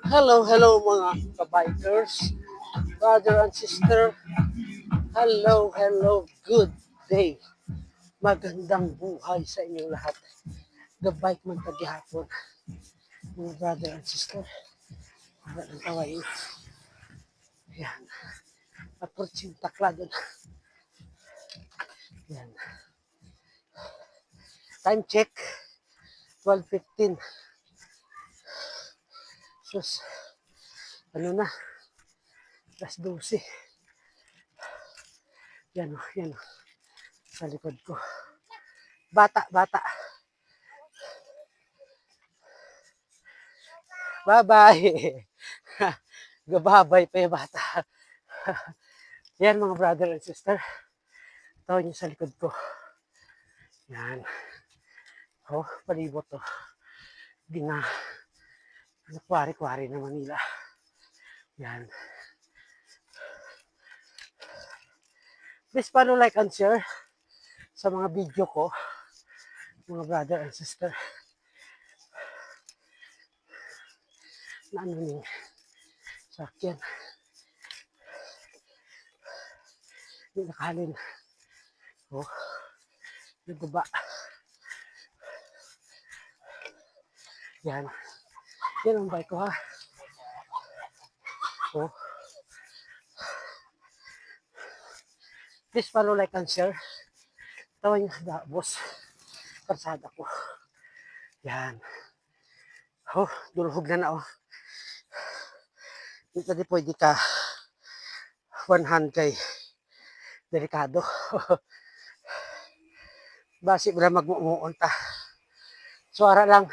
Hello, hello mga kabikers, brother and sister. Hello, hello, good day. Magandang buhay sa inyong lahat. Gabike man kagihapon, mga brother and sister. Para ng tawain. Yan. Approach yung takla doon. Yan. Time check, 12:15. Sus, ano na, alas 12. Yan o, yan o. Sa likod ko. Bata, bata. Bye-bye. Gababay pa yung bata. Yan mga brother and sister. Tawag niyo sa likod ko. Yan. Oh, palibot to. Gina. Kwari-kwari na Manila. Yan. Please follow, like, and share sa mga video ko. Mga brother and sister. Na ano ning sakyan. Hindi nakahalin. Oh. Yung guba. Yan. Yan ang bike ko ha. Oh. Please follow, like, and share. Tawan niyo sa boss. Karsada ko. Yan. Oh, dulhog na oh. Hindi pwede pwede ka one hand kay delikado. Basi ba magmuon ta. Suara lang.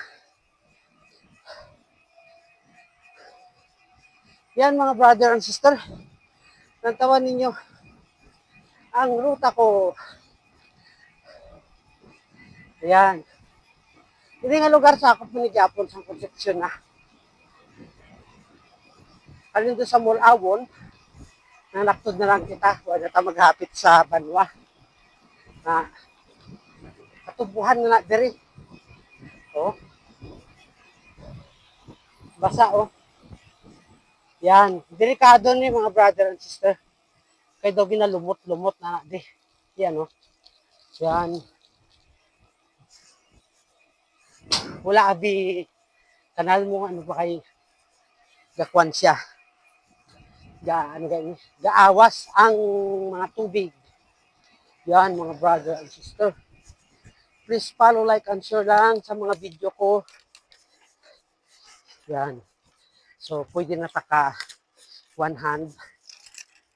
Yan mga brother and sister. Nantawan ninyo ang ruta ko. Ayan. Hindi nga lugar sa ako pinigapon sa Concepcion na. Alin doon sa Mall Awon, nanaktod na lang kita. Wala na maghapit sa Banwa. Na, katubuhan na na diri. Oh. Basa oh. Yan. Delikado ni mga brother and sister. Kaya daw ginalumot-lumot na di. Yan oh. Yan. Wala abi kanal mo ano ba kay gakwan siya. Ano ganyan, gaawas ang mga tubig. Yan mga brother and sister. Please follow, like, and share lang sa mga video ko. Yan. So, pwede na taka one hand.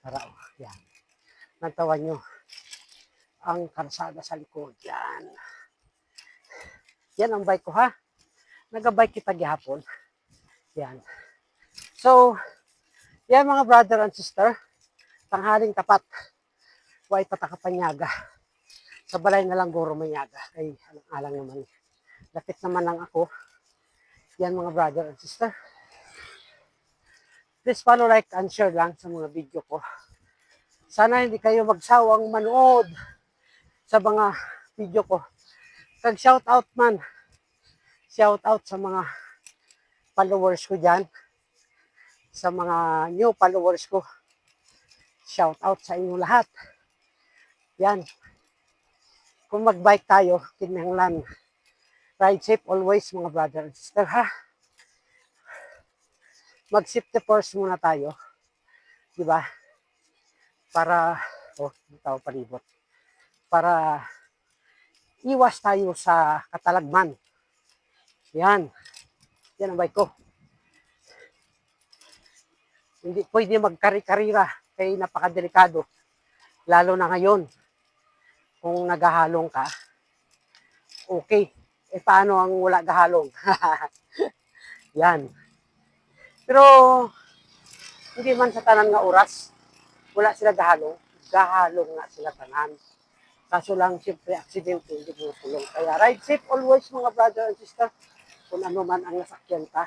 Para, yan. Nantawan nyo ang karsada sa likod. Yan. Yan ang bike ko ha. Nagabike kita gihapon. Yan. So, yan mga brother and sister. Tanghaling tapat. Huwag patakapanyaga. Sa balay na lang guro manyaga. Ay, alang naman. Lapit naman lang ako. Yan mga brother and sister. Please follow, like, and share lang sa mga video ko. Sana hindi kayo magsawang manood sa mga video ko. Kag shout out man. Shout out sa mga followers ko dyan. Sa mga new followers ko. Shout out sa inyo lahat. Yan. Kung mag-bike tayo, kinahanglan. Ride safe always mga brother and sister ha. Mag-safety first muna tayo. Diba? Para, oh, bitaw palibot. Para iwas tayo sa katalagman. Yan. Yan ang bike ko. Hindi pwede magkari-karira kaya napakadelikado. Lalo na ngayon. Kung naghahalong ka, okay. Eh paano ang wala gahalong? Yan. Pero hindi man sa tanan nga oras, wala sila gahalong. Gahalong nga sila tanan. Kaso lang, siyempre, aksidente, hindi mo tulong. Kaya ride safe always mga brother and sister. Kung ano man ang nasakyan ta.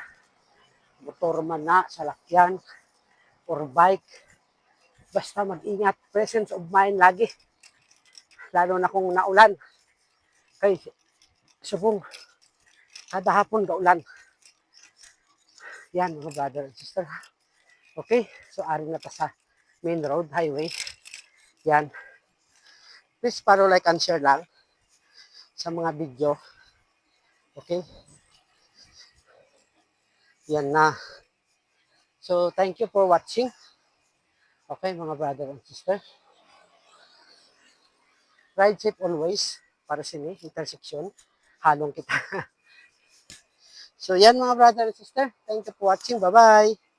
Motor man na, salakyan, or bike. Basta mag-ingat. Presence of mind lagi. Lalo na kung naulan. Kay subong, kada hapon gaulan. Yan mga brother and sister. Okay, so ari na ta sa main road, highway. Yan. Please follow, like, and share lang sa mga video. Okay? Yan na. So, thank you for watching. Okay, mga brother and sister. Ride safe always para sini, intersection. Halong kita. So, yan mga brother and sister. Thank you for watching. Bye-bye.